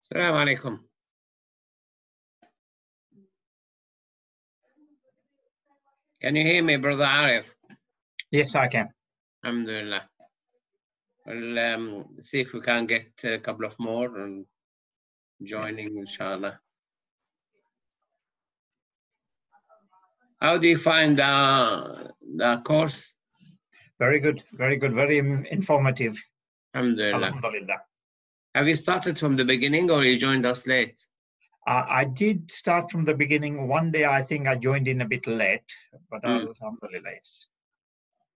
Assalamu alaikum. Can you hear me, Brother Arif? Yes, I can. Alhamdulillah. We'll see if we can get a couple of more and joining, inshallah. How do you find the course? Very good, very informative. Alhamdulillah. Alhamdulillah. Have you started from the beginning or you joined us late? I did start from the beginning. One day I think I joined in a bit late, but Alhamdulillah, yes.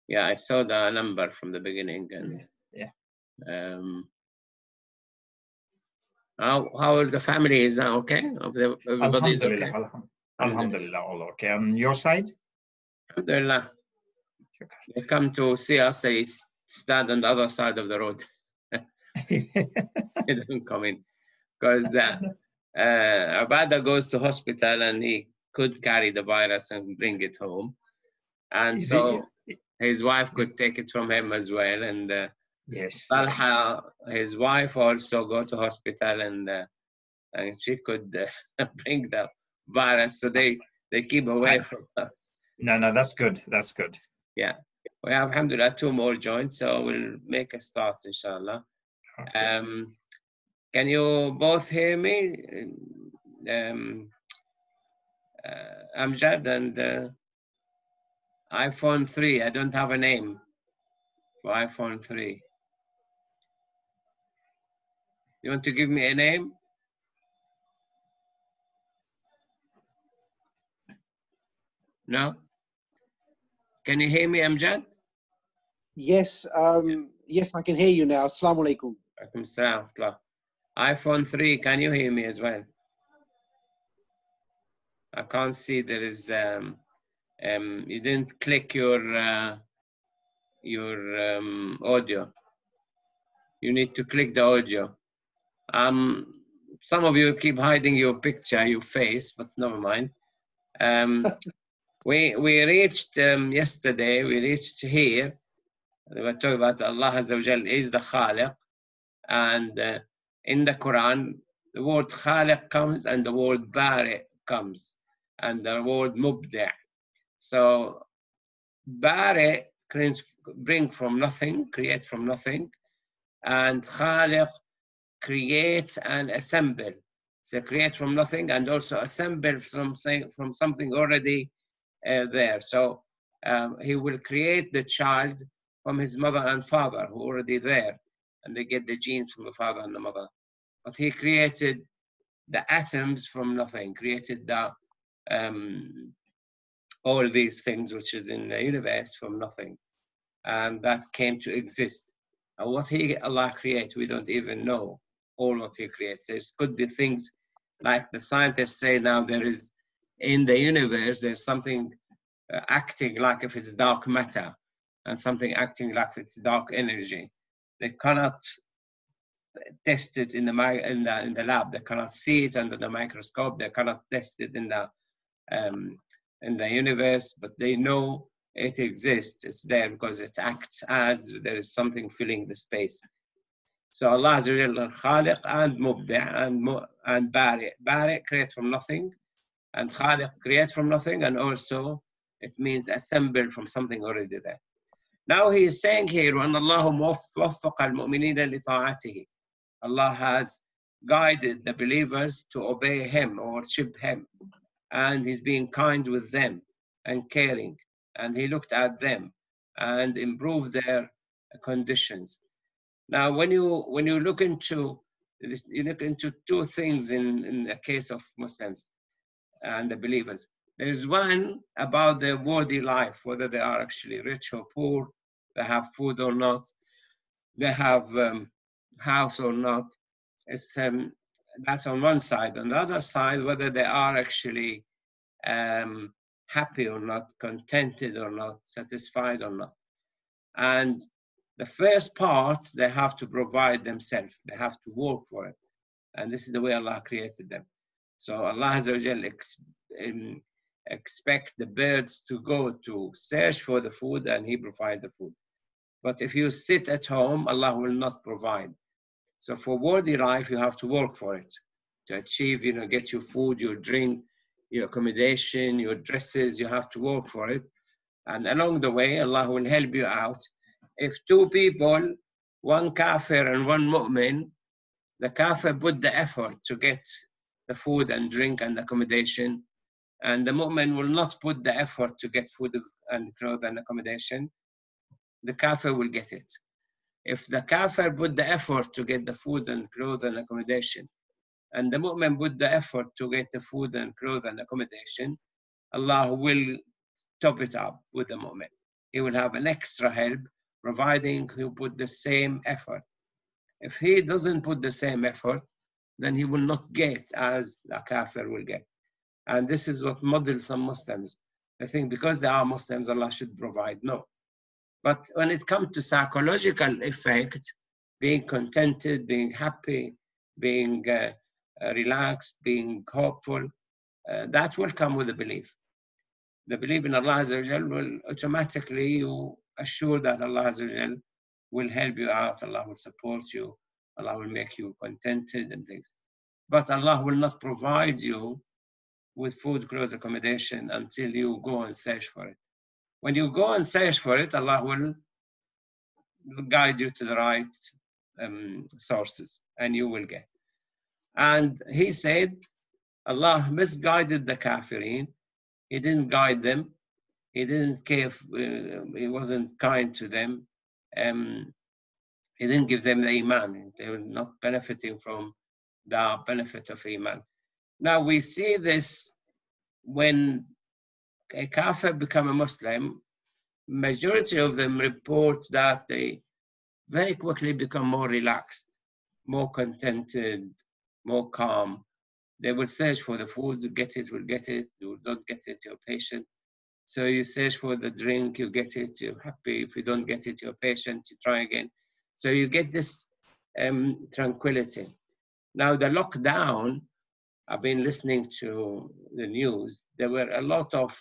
Yeah, I saw the number from the beginning. And yeah. How the family is now? Okay, everybody is okay. Alhamdulillah, all okay. On your side? Alhamdulillah. They come to see us. They stand on the other side of the road. They don't come in because Abada goes to hospital and he could carry the virus and bring it home, and so his wife could take it from him as well. And yes, Talha, his wife, also go to hospital, and she could bring the virus. So they keep away from us. No, that's good. That's good. Yeah, we have, alhamdulillah, 2 more joints, so we'll make a start, inshallah. Okay. Can you both hear me? Amjad and iPhone 3. I don't have a name for iPhone 3. You want to give me a name? No? Can you hear me, Amjad? Yes, yes, I can hear you now. Assalamu alaikum. Alaikum salam. iPhone 3, can you hear me as well? I can't see. There is you didn't click your audio. You need to click the audio. Some of you keep hiding your picture, your face, but never mind. We reached yesterday. We reached here. We were talking about Allah Azza wa Jal is the Khaliq, and in the Quran, the word Khaliq comes and the word Bari comes, and the word Mubdi'. So Bari bring from nothing, create from nothing, and Khaliq create and assemble. So create from nothing and also assemble from something already there. So he will create the child from his mother and father who are already there, and they get the genes from the father and the mother. But he created the atoms from nothing, created the all these things which is in the universe from nothing, and that came to exist. And what Allah creates, we don't even know all what He creates. There could be things like the scientists say now. There is in the universe there's something acting like if it's dark matter, and something acting like if it's dark energy. They cannot test it in the lab. They cannot see it under the microscope. They cannot test it in the universe, but they know it exists. It's there because it acts as there is something filling the space. So Allah Azza wa Jalla, Khaliq and Mubdi' and Bari. Bari, create from nothing, and Khaliq, create from nothing, and also it means assembled from something already there. Now he is saying here, وَأَنَّ اللَّهُ وَفَّقَ الْمُؤْمِنِينَ لِطَاعَتِهِ. Allah has guided the believers to obey Him or worship Him, and He's being kind with them and caring, and He looked at them and improved their conditions. Now, when you look into this, you look into 2 things in the case of Muslims and the believers. There is one about their worthy life, whether they are actually rich or poor, they have food or not, they have house or not. It's that's on one side. On the other side, whether they are actually happy or not, contented or not, satisfied or not. And the first part, they have to provide themselves. They have to work for it. And this is the way Allah created them. So Allah Azza wa Jalla expect the birds to go to search for the food, and He provide the food. But if you sit at home, Allah will not provide. So for worthy life, you have to work for it to achieve, get your food, your drink, your accommodation, your dresses. You have to work for it. And along the way, Allah will help you out. If two people, one kafir and one mu'min, the kafir put the effort to get the food and drink and accommodation, and the mu'min will not put the effort to get food and clothes and accommodation, the kafir will get it. If the kafir put the effort to get the food and clothes and accommodation, and the mu'min put the effort to get the food and clothes and accommodation, Allah will top it up with the mu'min. He will have an extra help, providing he put the same effort. If he doesn't put the same effort, then he will not get as the kafir will get. And this is what models some Muslims. I think because they are Muslims, Allah should provide. No. But when it comes to psychological effect, being contented, being happy, being relaxed, being hopeful, that will come with the belief. The belief in Allah Azza wa Jal will automatically, you assure that Allah Azza wa Jal will help you out, Allah will support you, Allah will make you contented and things. But Allah will not provide you with food, clothes, accommodation until you go and search for it. When you go and search for it, Allah will guide you to the right sources, and you will get. And he said, Allah misguided the kafirin. He didn't guide them. He didn't care. He wasn't kind to them. He didn't give them the iman. They were not benefiting from the benefit of iman. Now we see this when a kafir become a Muslim, majority of them report that they very quickly become more relaxed, more contented, more calm. They will search for the food, you get it, will get it, you don't get it, you're patient. So you search for the drink, you get it, you're happy. If you don't get it, you're patient, you try again. So you get this tranquility. Now the lockdown, I've been listening to the news, there were a lot of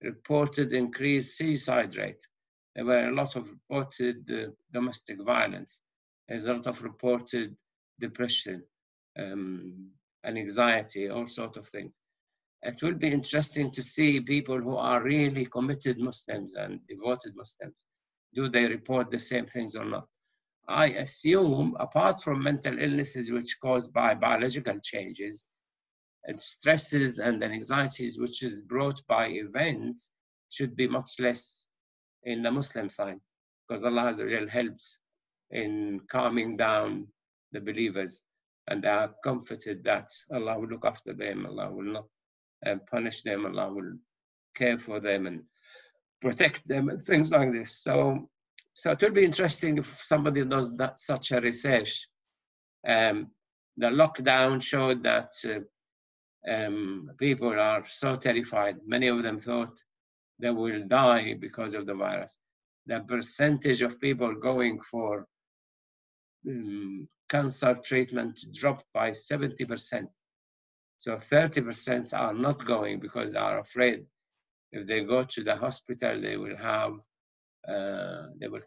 reported increased suicide rate. There were a lot of reported domestic violence. There's a lot of reported depression and anxiety, all sorts of things. It will be interesting to see people who are really committed Muslims and devoted Muslims. Do they report the same things or not? I assume, apart from mental illnesses which are caused by biological changes, and stresses and anxieties which is brought by events should be much less in the Muslim side, because Allah Azza wa Jal helps in calming down the believers, and they are comforted that Allah will look after them, Allah will not punish them, Allah will care for them and protect them and things like this. So it will be interesting if somebody does that, such a research. The lockdown showed that people are so terrified. Many of them thought they will die because of the virus. The percentage of people going for cancer treatment dropped by 70%. So 30% are not going because they are afraid if they go to the hospital, they will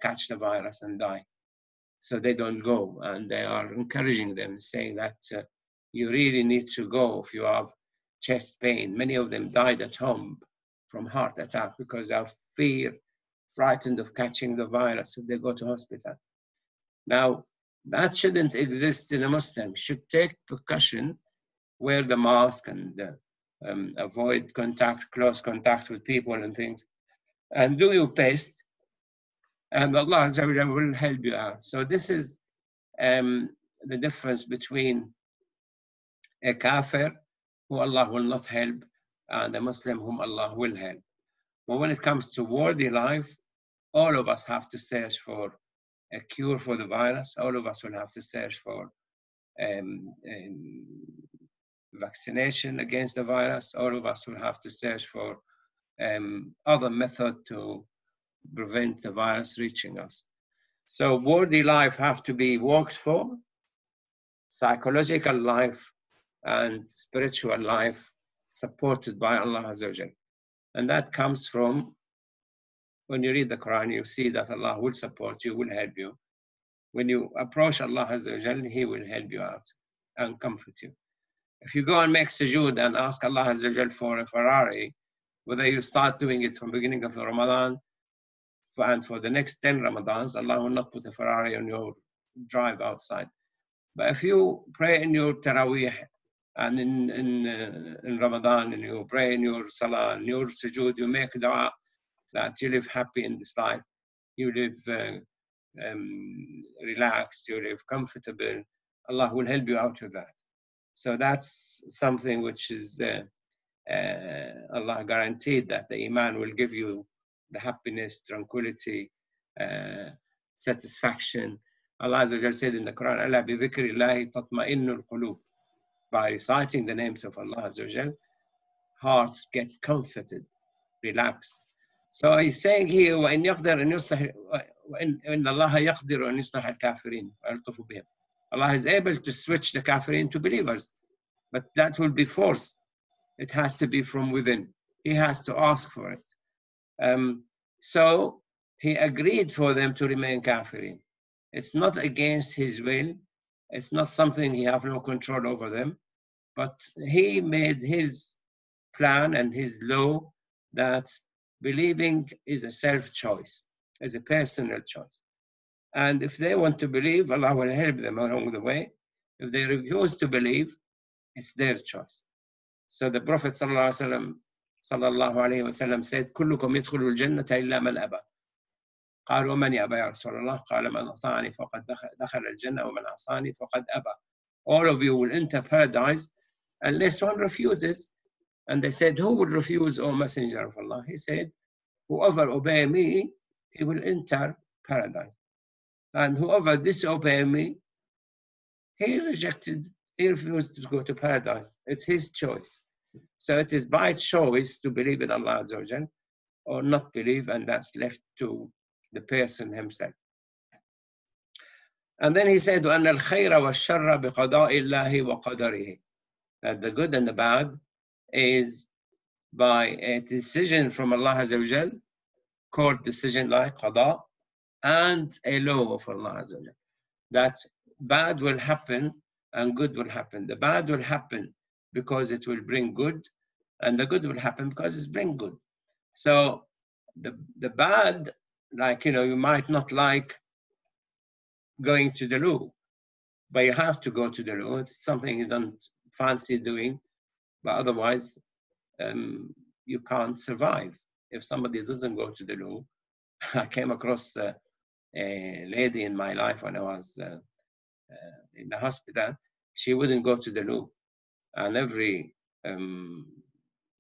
catch the virus and die. So they don't go, and they are encouraging them, saying that you really need to go if you have chest pain. Many of them died at home from heart attack because of fear, frightened of catching the virus if they go to hospital. Now, that shouldn't exist in a Muslim. Should take precaution, wear the mask and avoid close contact with people and things, and do your best, and Allah Azza wa Jalla will help you out. So this is the difference between a kafir who Allah will not help and a Muslim whom Allah will help. But when it comes to worthy life, all of us have to search for a cure for the virus. All of us will have to search for vaccination against the virus. All of us will have to search for other method to prevent the virus reaching us. So worthy life have to be worked for, psychological life and spiritual life supported by Allah Azza wa Jal. And that comes from, when you read the Quran, you see that Allah will support you, will help you. when you approach Allah Azza wa Jal, He will help you out and comfort you. If you go and make sujood and ask Allah Azza wa Jal for a Ferrari, whether you start doing it from the beginning of the Ramadan and for the next 10 Ramadans, Allah will not put a Ferrari on your drive outside. But if you pray in your Taraweeh and in Ramadan, and you pray in your Salah, in your sujood, you make dua that you live happy in this life, you live relaxed, you live comfortable, Allah will help you out with that. So that's something which is Allah guaranteed, that the Iman will give you the happiness, tranquility, satisfaction. Allah Azza wa Jalla said in the Quran, "Ala bi dhikrillahi tatma'innul qulub." By reciting the names of Allah Azza wa Jalla, hearts get comforted, relaxed. So he's saying here, وَإِنْ يَقْدِرْ أَنْ يُصْلِحَ وَإِنْ اللَّهَ يَقْدِرُ أَنْ يُصْلِحَ الْكَافِرِينَ وَيَلْطُفُ بِهِمْ. Allah is able to switch the kafirin to believers, but that will be forced. It has to be from within. He has to ask for it. So he agreed for them to remain kafirin. It's not against his will. It's not something he have no control over them, but he made his plan and his law that believing is a self-choice, is a personal choice. And if they want to believe, Allah will help them along the way. If they refuse to believe, it's their choice. So the Prophet sallallahu alaihi wasallam said, "Kullukum yadkhulul jannata illa man aba." قالوا ومن يأبى يا رسول الله؟ قال من أطاعني فقد دخل الجنة ومن عصاني فقد أبى. All of you will enter paradise unless one refuses. And they said, who will refuse, O Messenger of Allah? He said, whoever obey me, he will enter paradise. And whoever disobey me, he refused to go to paradise. It's his choice. So it is by choice to believe in Allah Azza wa Jal or not believe, and that's left to the person himself. And then he said, وَأَنَّ الْخَيْرَ وَالشَّرَّ بِقَضَاءِ اللَّهِ وَقَدَرِهِ. That the good and the bad is by a decision from Allah Azza wa Jal, court decision like qada, and a law of Allah Azza wa Jal. That bad will happen and good will happen. The bad will happen because it will bring good, and the good will happen because it brings good. So the bad, like, you might not like going to the loo, but you have to go to the loo. It's something you don't fancy doing, but otherwise you can't survive. If somebody doesn't go to the loo, I came across a lady in my life when I was in the hospital. She wouldn't go to the loo, and every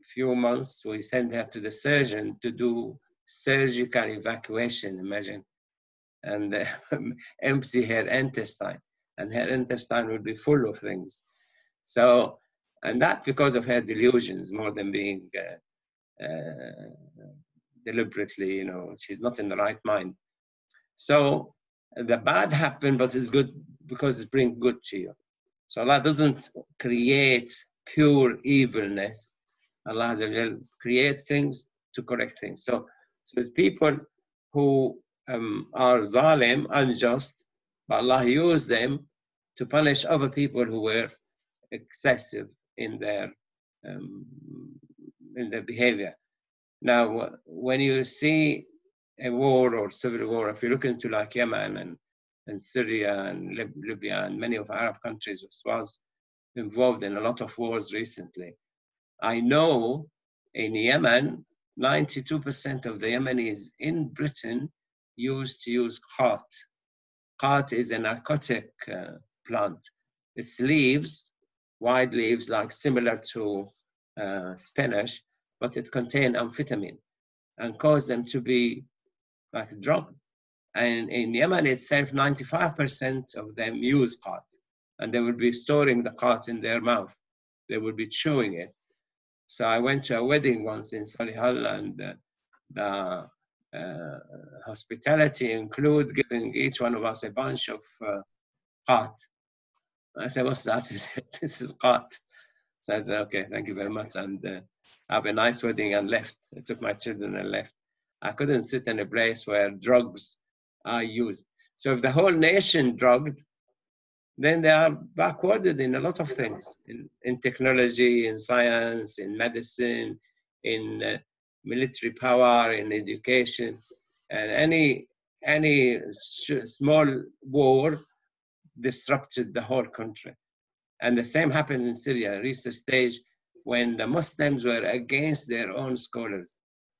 few months we sent her to the surgeon to do surgical evacuation, imagine, and empty her intestine, and her intestine would be full of things. So, and that because of her delusions more than being deliberately, she's not in the right mind. So the bad happened, but it's good because it brings good to you. So Allah doesn't create pure evilness. Allah creates things to correct things. So there's people who are zalim, unjust, but Allah used them to punish other people who were excessive in their behavior. Now, when you see a war or civil war, if you look into like Yemen and Syria and Libya and many of Arab countries, which was involved in a lot of wars recently, I know in Yemen, 92% of the Yemenis in Britain used to use qat. Qat is a narcotic plant. Its leaves, wide leaves, like similar to spinach, but it contains amphetamine and cause them to be like drunk. And in Yemen itself, 95% of them use qat, and they will be storing the qat in their mouth. They will be chewing it. So I went to a wedding once in Solihull, and the hospitality include giving each one of us a bunch of qat. I said, what's that? He said, this is qat. So I said, okay, thank you very much, and have a nice wedding, and left. I took my children and left. I couldn't sit in a place where drugs are used. So if the whole nation drugged, then they are backwarded in a lot of things, in technology, in science, in medicine, in military power, in education, and any small war disrupted the whole country. And the same happened in Syria. It reached a stage when the Muslims were against their own scholars.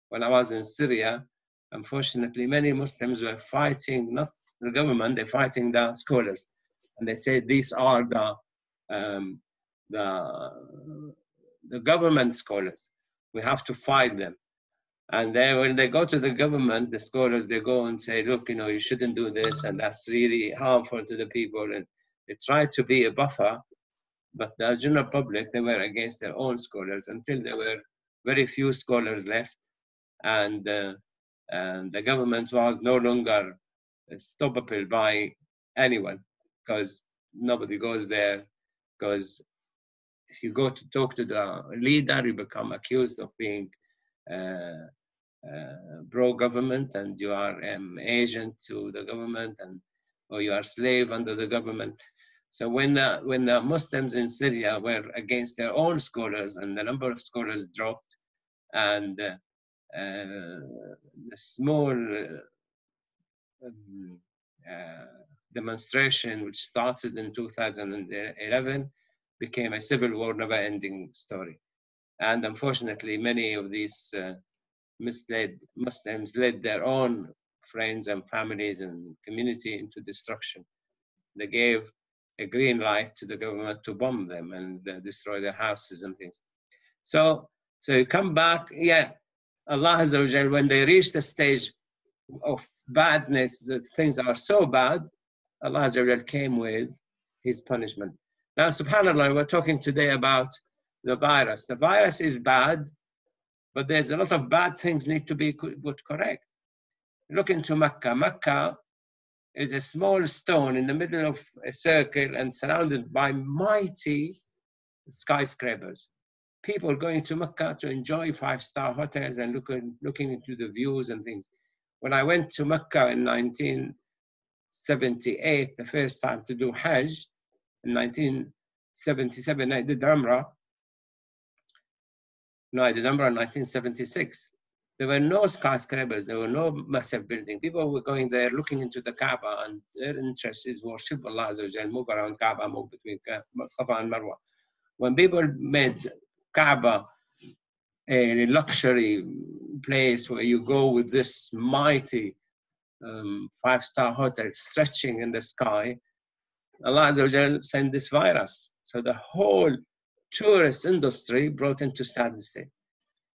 When I was in Syria, unfortunately, many Muslims were fighting, not the government, they're fighting the scholars. And they said these are the government scholars. We have to fight them. And then when they go to the government, the scholars, they go and say, look, you shouldn't do this, and that's really harmful to the people. And they try to be a buffer, but the general public, they were against their own scholars until there were very few scholars left. And the government was no longer stoppable by anyone, because nobody goes there. Because if you go to talk to the leader, you become accused of being pro-government, and you are agent to the government, or you are slave under the government. So when the Muslims in Syria were against their own scholars, and the number of scholars dropped, and the small demonstration which started in 2011 became a civil war, never-ending story. And unfortunately, many of these misled Muslims led their own friends and families and community into destruction. They gave a green light to the government to bomb them and destroy their houses and things. So you come back, yeah, Allah Azza wa Jal, when they reach the stage of badness, that things are so bad, Allah Azza wa Jal came with his punishment. Now, subhanAllah, we're talking today about the virus. The virus is bad, but there's a lot of bad things need to be put correct. Look into Mecca. Mecca is a small stone in the middle of a circle and surrounded by mighty skyscrapers. People going to Mecca to enjoy five-star hotels and looking into the views and things. When I went to Mecca in 1978, the first time to do Hajj, in 1977, I did Umrah. No, I did Umrah in 1976. There were no skyscrapers, there were no massive buildings. People were going there looking into the Kaaba, and their interest is worship Allah Azza wa Jal, move around Kaaba, move between Safa and Marwa. When people made Kaaba a luxury place where you go with this mighty five-star hotel stretching in the sky, Allah Azza wa Jal sent this virus. So the whole tourist industry brought into standstill.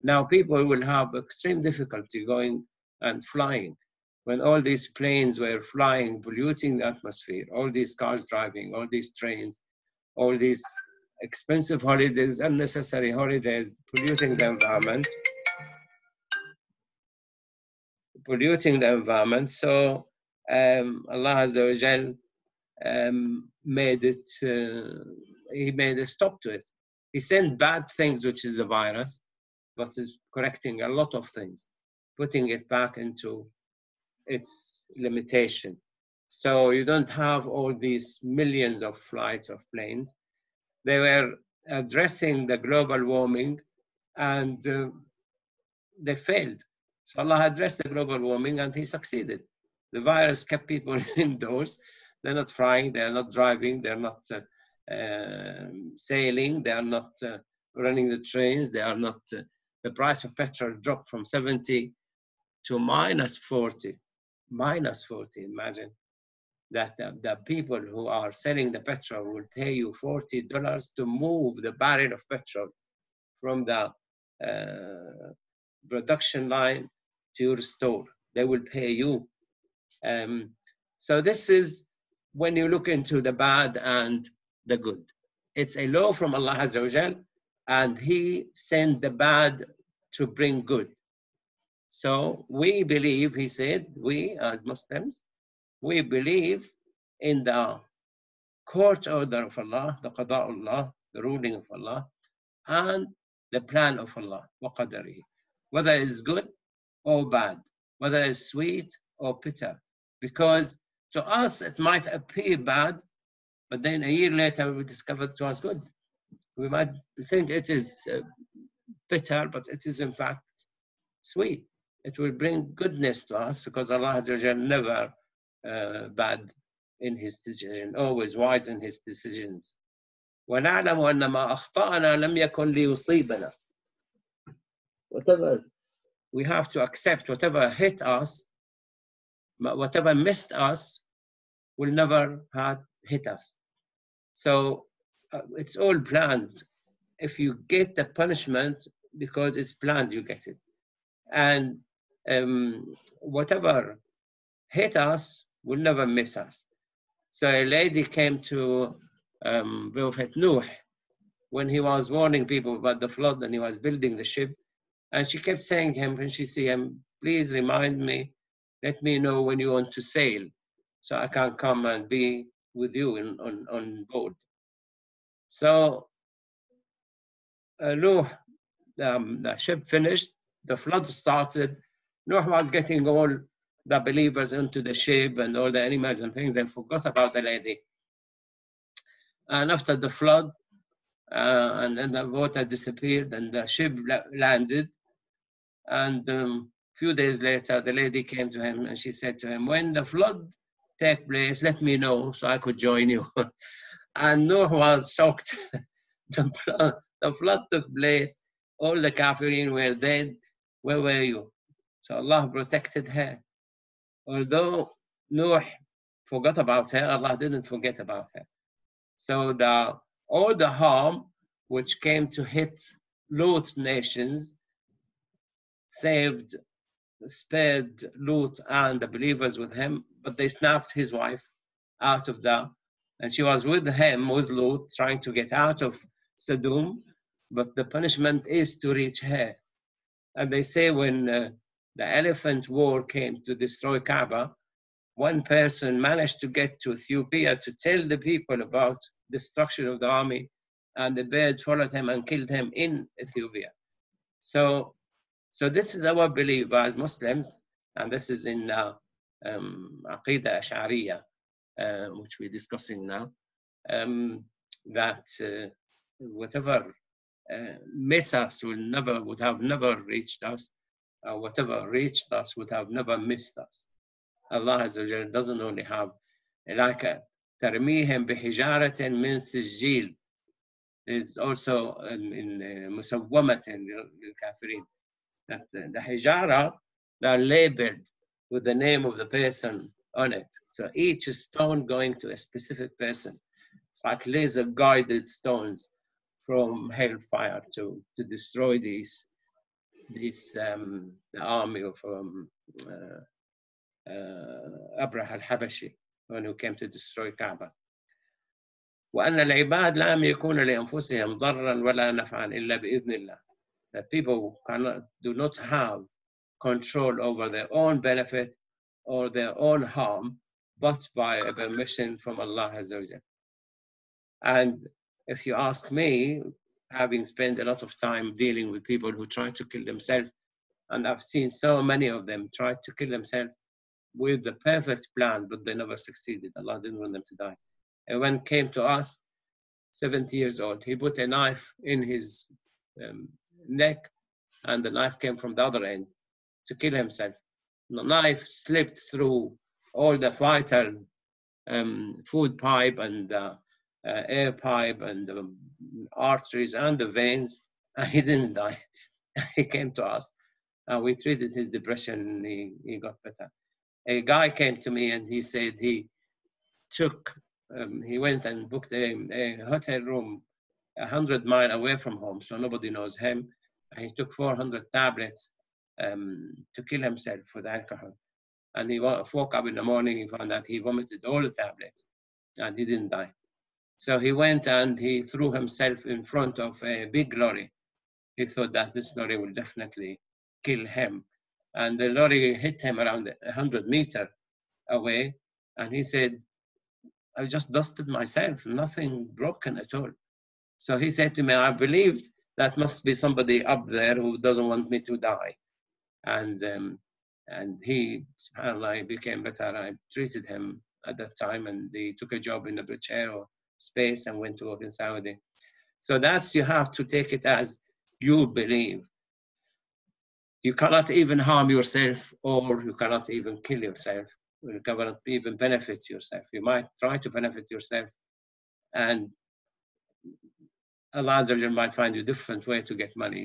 Now people will have extreme difficulty going and flying. When all these planes were flying, polluting the atmosphere, all these cars driving, all these trains, all these expensive holidays, unnecessary holidays, polluting the environment. So Allah Azza wa Jal made it, he made a stop to it. He sent bad things, which is a virus, but is correcting a lot of things, putting it back into its limitation. So you don't have all these millions of flights of planes. They were addressing the global warming, and they failed. So Allah addressed the global warming, and he succeeded. The virus kept people indoors. They're not flying, they're not driving, they're not sailing, they are not running the trains, they are not, the price of petrol dropped from 70 to -40. -40, imagine that the people who are selling the petrol will pay you $40 to move the barrel of petrol from the production line to your store. They will pay you. So this is when you look into the bad and the good. It's a law from Allah Azza wa Jal, and he sent the bad to bring good. So we believe, he said, we as Muslims, we believe in the court order of Allah, the qada'ullah, the ruling of Allah, and the plan of Allah, wa qadarihi. Whether it's good or bad, whether it's sweet or bitter, because To us, it might appear bad, but then a year later, we discovered it was good. We might think it is bitter, but it is in fact sweet. It will bring goodness to us because Allah Azza wa Jal never bad in his decision, always wise in his decisions. وَنَعْلَمُ أَنَّ مَا أَخْطَأَنَا لَمْ يَكُنْ لِيُصِيبَنَا. Whatever we have to accept, whatever hit us, whatever missed us, will never have hit us. So it's all planned. If you get the punishment because it's planned, you get it. And whatever hit us will never miss us. So a lady came to Prophet Nuh when he was warning people about the flood and he was building the ship. And she kept saying to him when she see him, please remind me, let me know when you want to sail so I can come and be with you on board. So Nuh, the ship finished, the flood started. Nuh was getting all the believers into the ship and all the animals and things, and forgot about the lady. And after the flood, and then the water disappeared and the ship landed. And a few days later, the lady came to him and she said to him, when the flood take place, let me know so I could join you. And Nuh was shocked. The flood took place. All the kafirin were dead. Where were you? So Allah protected her. Although Nuh forgot about her, Allah didn't forget about her. So all the harm which came to hit Lut's nations spared Lut and the believers with him, but they snapped his wife out of and she was with him, with Lut, trying to get out of Sodom, but the punishment is to reach her. And they say when the elephant war came to destroy Kaaba, one person managed to get to Ethiopia to tell the people about destruction of the army, and the bird followed him and killed him in Ethiopia. So this is our belief as Muslims, and this is in Aqeedah Ash'ariyah, which we're discussing now, that whatever miss us would have never reached us, whatever reached us would have never missed us. Allah Azza wa Jalla doesn't only have like ترميهم بحجارة من سجيل is also in مسومة للكافرين, that the hijara, they're labeled with the name of the person on it. So each stone going to a specific person. It's like laser guided stones from hellfire to destroy the army of Abraha al-Habashi, when who came to destroy Kaaba. وأن العباد لم يكون لأنفسهم ضرا ولا نفعا إلا بإذن الله. That people do not have control over their own benefit or their own harm, but by a permission from Allah Azza wa Jal. And if you ask me, having spent a lot of time dealing with people who try to kill themselves, and I've seen so many of them try to kill themselves with the perfect plan, but they never succeeded. Allah didn't want them to die. And one came to us, 70 years old. He put a knife in his neck, and the knife came from the other end to kill himself. The knife slipped through all the vital food pipe and air pipe and the arteries and the veins, and he didn't die. He came to us. We treated his depression and he got better. A guy came to me and he said he went and booked a hotel room 100 miles away from home, so nobody knows him. And he took 400 tablets to kill himself with alcohol. And he woke up in the morning, he found out he vomited all the tablets and he didn't die. So he went and he threw himself in front of a big lorry. He thought that this lorry will definitely kill him. And the lorry hit him around 100 meters away. And he said, I just dusted myself, nothing broken at all. So he said to me, I believed that must be somebody up there who doesn't want me to die. And he, subhanAllah, he became better. I treated him at that time, and they took a job in the British Aerospace and went to work in Saudi. So that's, you have to take it as you believe. You cannot even harm yourself, or you cannot even kill yourself. You cannot even benefit yourself. You might try to benefit yourself, and Allah might find you a different way to get money.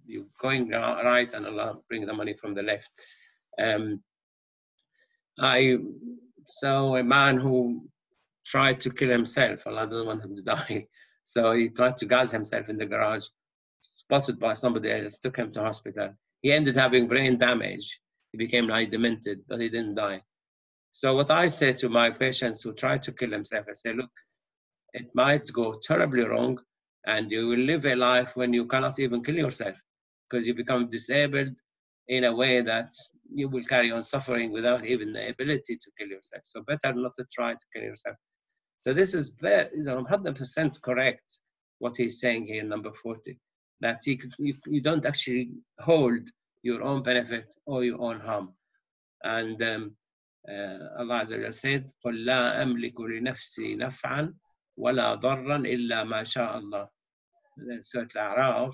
You're going right, and Allah bring the money from the left. I saw a man who tried to kill himself. Allah doesn't want him to die. So he tried to gas himself in the garage, spotted by somebody else, took him to hospital. He ended up having brain damage. He became like demented, but he didn't die. So what I say to my patients who try to kill themselves, I say, look, it might go terribly wrong, and you will live a life when you cannot even kill yourself, because you become disabled in a way that you will carry on suffering without even the ability to kill yourself. So better not to try to kill yourself. So this is 100% correct, what he's saying here, number 40, that you don't actually hold your own benefit or your own harm. And Allah Azza wa said, قُلْ لَا أَمْلِكُ لِنَفْسِي نَفْعًا وَلَا ضَرًّا إِلَّا مَا شَاءَ اللَّهُ. Surah Al-A'raf,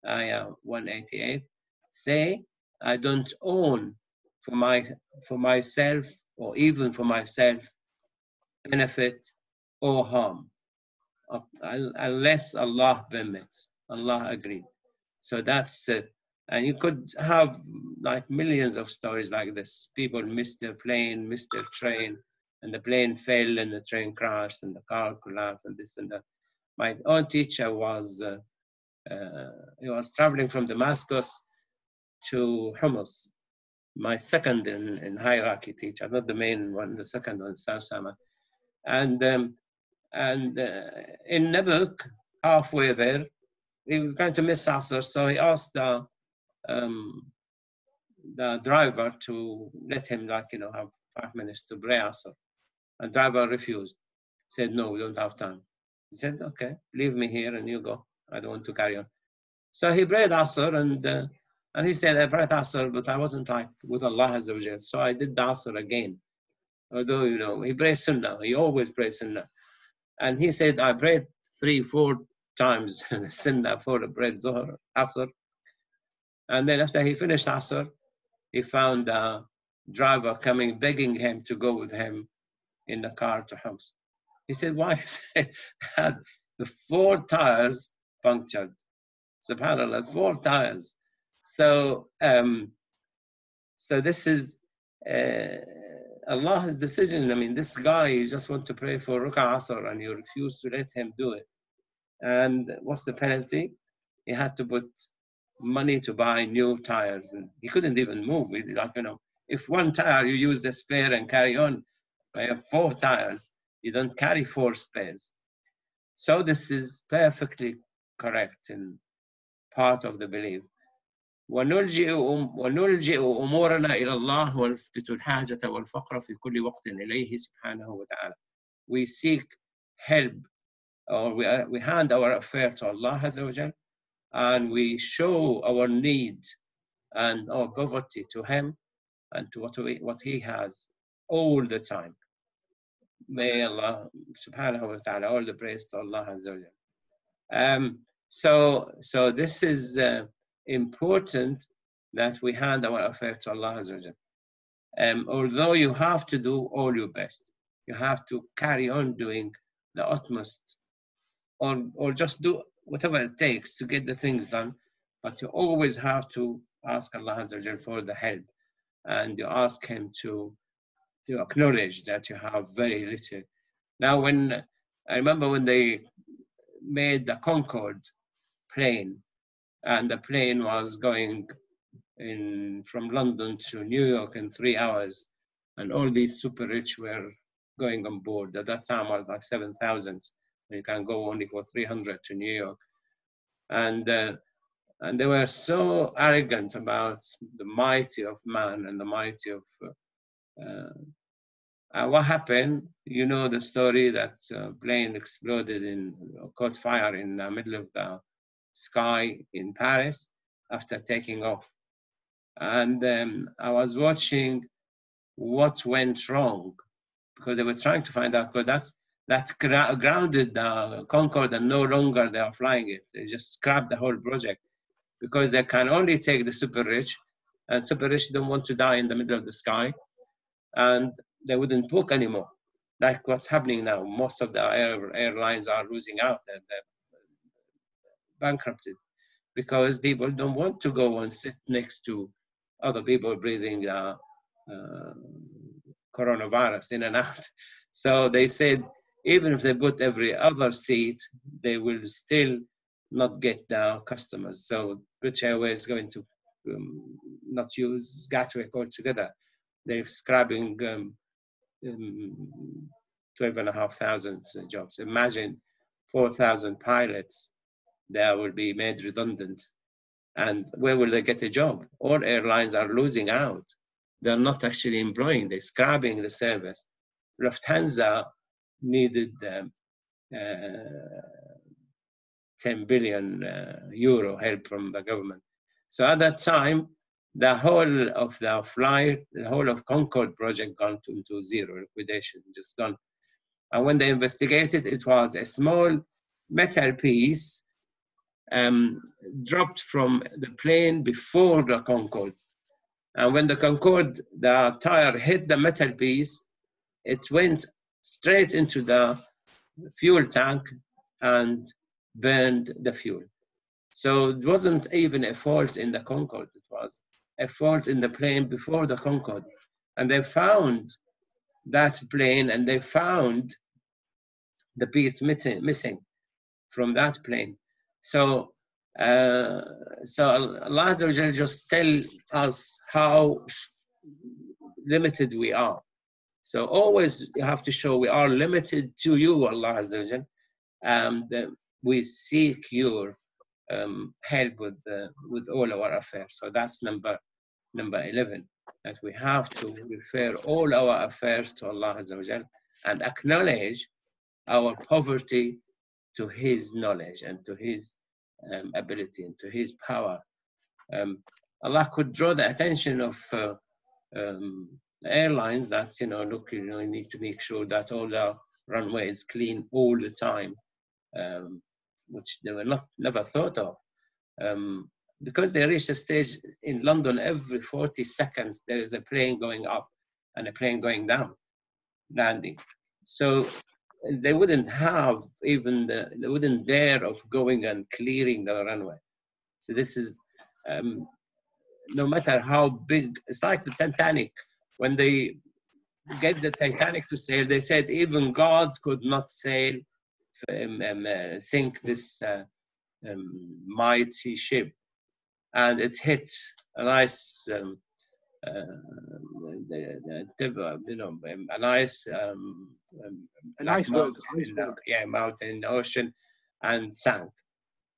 ayah 188. Say, I don't own for myself, or even for myself, benefit or harm, unless Allah permits, Allah agreed. So that's it. And you could have like millions of stories like this. People missed their plane, missed their train, and the plane fell and the train crashed and the car collapsed and this and that. My own teacher was, he was traveling from Damascus to Hummus. My second in hierarchy teacher, not the main one, the second one, South Sama. And in Nabuk, halfway there, he was going to miss Asr, so he asked the driver to let him, have 5 minutes to pray Asr. And driver refused. Said, no, we don't have time. He said, okay, leave me here and you go. I don't want to carry on. So he prayed Asr, and he said, I prayed Asr, but I wasn't with Allah Azza wa Jal. So I did the Asr again. Although, he prays Sunnah. He always prays Sunnah. And he said, I prayed 3-4 times Sunnah for the prayed Zuhr, Asr. And then after he finished Asr, he found a driver coming, begging him to go with him in the car to Homs. He said, why? He said, the 4 tires punctured. SubhanAllah, 4 tires. So, so this is Allah's decision. This guy, you just want to pray for Ruk'a Asr and you refuse to let him do it. And what's the penalty? He had to put money to buy new tires, and he couldn't even move. If 1 tire you use the spare and carry on, I have 4 tires, you don't carry 4 spares. So this is perfectly correct and part of the belief. ونلجئ أمورنا إلى الله ونثبت الحاجة والفقر في كل وقت إليه سبحانه وتعالى. We seek help, or we hand our affair to Allah Azza wa Jal, and we show our need and our poverty to Him and to what He has all the time. May Allah subhanahu wa ta'ala, all the praise to Allah Azza wa Jal. So this is important, that we hand our affair to Allah Azza wa Jal. Although you have to do all your best, you have to carry on doing the utmost, or just do whatever it takes to get the things done, but you always have to ask Allah Azza wa Jal for the help, and you ask Him to acknowledge that you have very little. Now, I remember when they made the Concorde plane, and the plane was going from London to New York in 3 hours, and all these super rich were going on board. At that time, it was like 7,000. You can go only for 300 to New York. And they were so arrogant about the mighty of man and the mighty of what happened. You know the story, that plane exploded caught fire in the middle of the sky in Paris after taking off. And I was watching what went wrong because they were trying to find out, because that's grounded the Concorde, and no longer they are flying it. They just scrapped the whole project because they can only take the super rich, and super rich don't want to die in the middle of the sky, and they wouldn't book anymore. Like what's happening now. Most of the airlines are losing out, and they're bankrupted because people don't want to go and sit next to other people breathing coronavirus in and out. So they said, even if they put every other seat, they will still not get the customers. So British Airways is going to not use Gatwick altogether. They're scrapping 12,500 jobs. Imagine 4,000 pilots that will be made redundant. And where will they get a job? All airlines are losing out. They're not actually employing, they're scrapping the service. Lufthansa needed 10 billion euro help from the government. So at that time, the whole of the flight, the whole of Concorde project gone into zero, liquidation, just gone. And when they investigated, it was a small metal piece dropped from the plane before the Concorde. And when the Concorde, the tire hit the metal piece, it went straight into the fuel tank and burned the fuel. So it wasn't even a fault in the Concorde, it was a fault in the plane before the Concorde. And they found that plane, and they found the piece missing from that plane. So, Allah Azza wa Jalla just tells us how limited we are. So always you have to show we are limited to you, Allah Azza wa Jalla, that we seek your help with all our affairs. So that's number 11, that we have to refer all our affairs to Allah Azza wa Jalla and acknowledge our poverty to His knowledge and to His ability and to His power. Allah could draw the attention of airlines that, look, you need to make sure that all the runway is clean all the time, which they were never thought of. Because they reached a stage in London, every 40 seconds there is a plane going up and a plane going down, landing. So they wouldn't have even, they wouldn't dare of going and clearing the runway. So this is, no matter how big, it's like the Titanic. When they get the Titanic to sail, they said even God could not sail, sink this mighty ship. And it hit a nice, a nice mountain, ocean, and sank.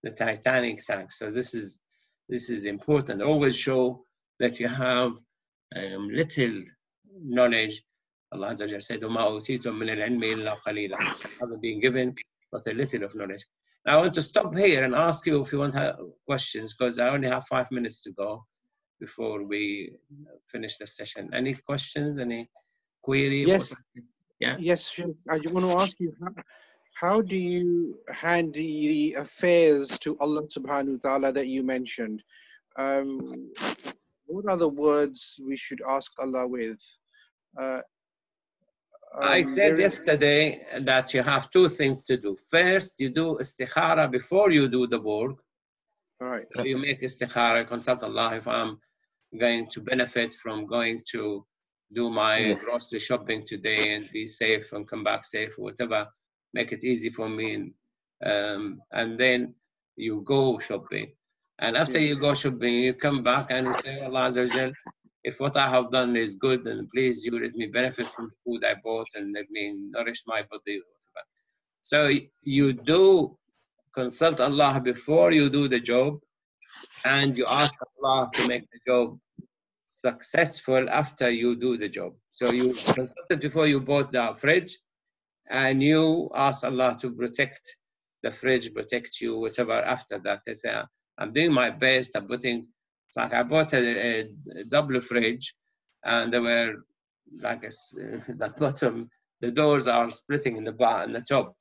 The Titanic sank. So this is important. Always show that you have little knowledge. Allah Azza wa Jalla said, وَمَا أُوتِيتُم مِّنَ الْعِلْمِ إِلَّا قَلِيلًا. Haven't been given but a little of knowledge. Now I want to stop here and ask you if you want to have questions, because I only have 5 minutes to go before we finish the session. Any questions? Any query? Yes. Yeah. Yes, Sheikh. I just want to ask you, how do you hand the affairs to Allah subhanahu wa ta'ala that you mentioned? What are the words we should ask Allah with? I said yesterday that you have two things to do. First, you do istikhara before you do the work. All right. So you make istikhara, consult Allah if I'm going to benefit from going to do my grocery shopping today and be safe and come back safe, or whatever. Make it easy for me. And then you go shopping. And after you go shopping, you come back and you say, Allah Azza wa Jal, if what I have done is good, then please you let me benefit from the food I bought and let me nourish my body. Whatever. So you do consult Allah before you do the job, and you ask Allah to make the job successful after you do the job. So you consulted before you bought the fridge, and you ask Allah to protect the fridge, protect you, whatever after that. They say, I'm doing my best, I'm putting, it's like I bought a double fridge, and there were like the bottom the doors are splitting in the bar in the top.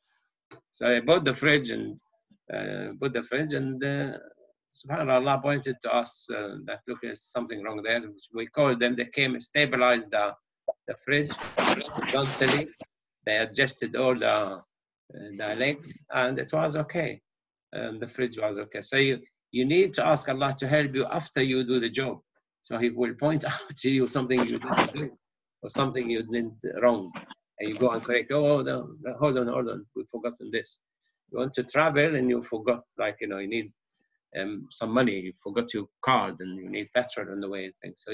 So I bought the fridge and subhanAllah, Allah pointed to us that look, there's something wrong there. We called them, they came and stabilized the fridge horizontally. They adjusted all the legs, and it was okay. And the fridge was okay. So you need to ask Allah to help you after you do the job. So He will point out to you something you didn't do or something you did wrong. And you go and correct, hold on, we've forgotten this. You want to travel and you forgot, like, you need some money, you forgot your card and you need petrol on the way and things. So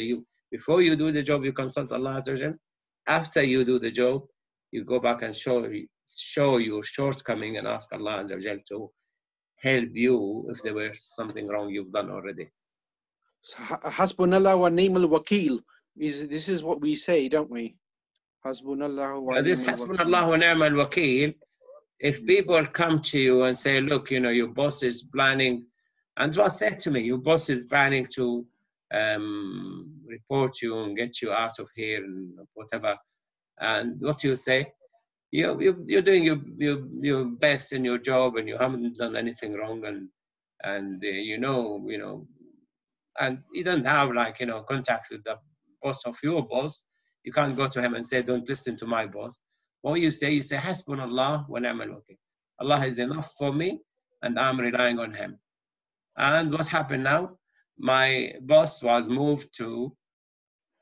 before you do the job, you consult Allah Azza wa Jal. After you do the job, you go back and show your shortcoming and ask Allah Azza wa Jal to help you if there were something wrong you've done already. Hasbunallah wa ni'mal wakil. This is what we say, don't we? Hasbunallah wa This Hasbunallah wa ni'mal wakil. If people come to you and say, look, your boss is planning, and it was said to me, your boss is planning to report you and get you out of here and whatever. And what you say, you're doing your best in your job and you haven't done anything wrong, and and you don't have contact with the boss of your boss. You can't go to him and say, don't listen to my boss. What you say Hasbunallah wa ni'mal wakil. Allah is enough for me and I'm relying on him. And what happened now? My boss was moved to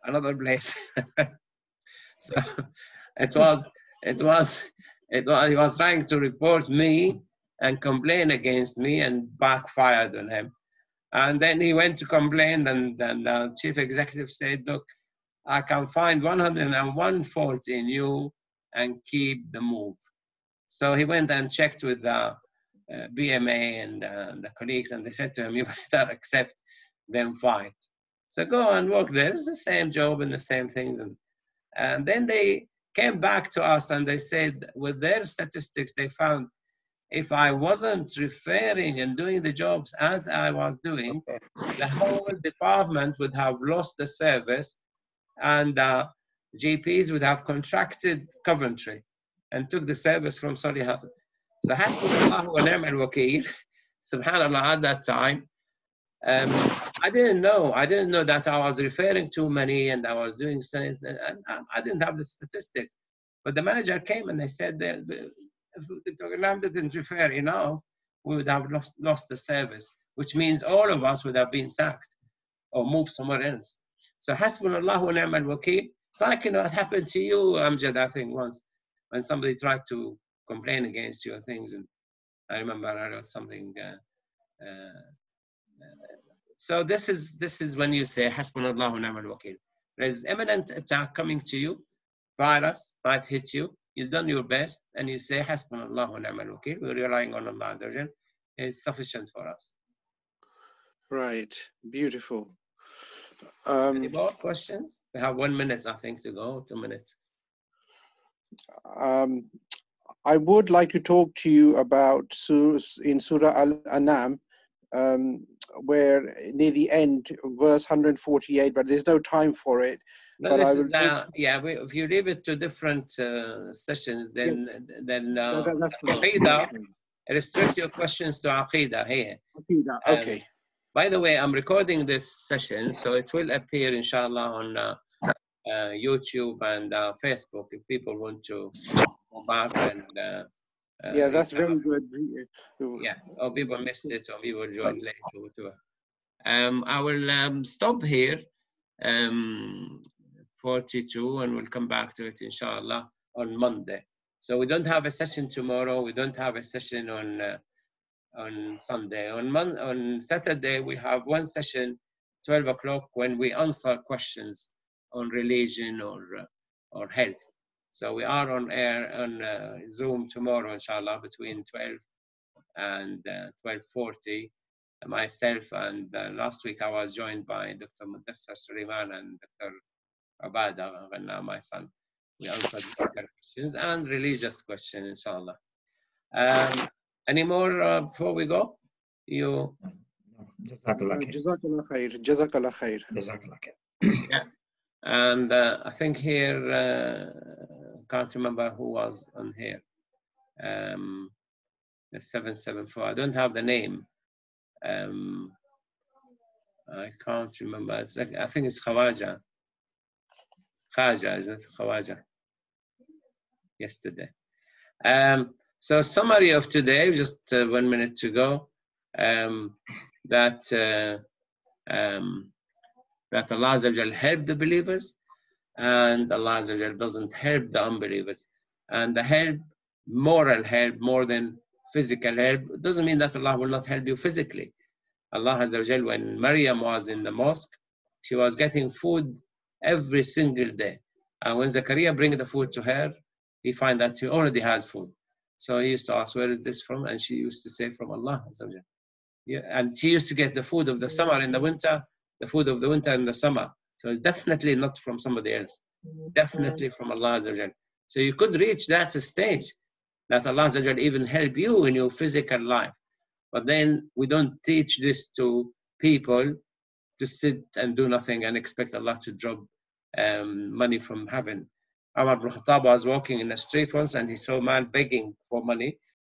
another place. So he was trying to report me and complain against me and backfired on him. And then he went to complain, and the chief executive said, look, I can find 101 faults in you and keep the move. So he went and checked with the BMA and the colleagues, and they said to him, you better accept them fight. So go and work there. It's the same job and the same things. And then they came back to us and they said, with their statistics, they found if I wasn't referring and doing the jobs as I was doing, the whole department would have lost the service, and GPs would have contracted Coventry and took the service from Solihull. So Hasbunallah wa ni'mal wakil, subhanAllah, at that time, I didn't know that I was referring too many and I was doing things, and I didn't have the statistics. But the manager came and they said that if Dr. Ghannam didn't refer enough, we would have lost the service, which means all of us would have been sacked or moved somewhere else. So Hasbunallah wa ni'mal wakil. It's like, it happened to you, Amjad, I think, once, when somebody tried to complain against your things. And I remember I wrote something. So this is when you say Hasbunallah wa ni'mal wakil. There is imminent attack coming to you. Virus might hit you. You've done your best, and you say Hasbunallah wa ni'mal wakil. We're relying on Allah Azza wa Jal. It's sufficient for us. Right. Beautiful. Any more questions? We have 1 minute, I think, to go. 2 minutes. I would like to talk to you about in Surah Al-An'am, where near the end, verse 148, but there's no time for it. No, but this is, if you leave it to different sessions, then that's Aqeedah, restrict your questions to Aqeedah here. Aqeedah, okay. By the way, I'm recording this session, so it will appear, inshallah, on YouTube and Facebook if people want to go back and yeah, that's very good. Yeah, or people missed it, or people joined late, or whatever. I will stop here, 42, and we'll come back to it, inshallah, on Monday. So we don't have a session tomorrow. We don't have a session on Sunday. On Saturday, we have one session, 12 o'clock, when we answer questions on religion or health. So we are on air on Zoom tomorrow, inshallah, between 12 and 12:40. Myself, and last week I was joined by Dr. Mudassar Suleiman and Dr. Abada Ghannam, my son. We answered questions and religious questions, inshallah. Any more before we go? You? Jazakallah khair. Jazakallah khair. Jazakallah khair. Jazakallah khair. Yeah. And I think here Can't remember who was on here. The 774. I don't have the name. I can't remember. It's like, I think it's Khawaja. Khaja, is it Khawaja? Yesterday. So summary of today, just 1 minute to go. That Allah Azza wa Jal helped the believers, and Allah Azza wa Jal doesn't help the unbelievers. And the help, moral help, more than physical help, doesn't mean that Allah will not help you physically. Allah Azza wa Jal, when Maryam was in the mosque, she was getting food every single day. And when Zakaria bring the food to her, he find that she already had food. So he used to ask, where is this from? And she used to say, from Allah Azza wa Jal. Yeah, and she used to get the food of the summer in the winter, the food of the winter in the summer. So it's definitely not from somebody else. Definitely from Allah Azza wa Jal. So you could reach that stage that Allah Azza wa Jal even help you in your physical life. But then we don't teach this to people to sit and do nothing and expect Allah to drop money from heaven. Umar ibn Khattab was walking in the street once and he saw a man begging for money.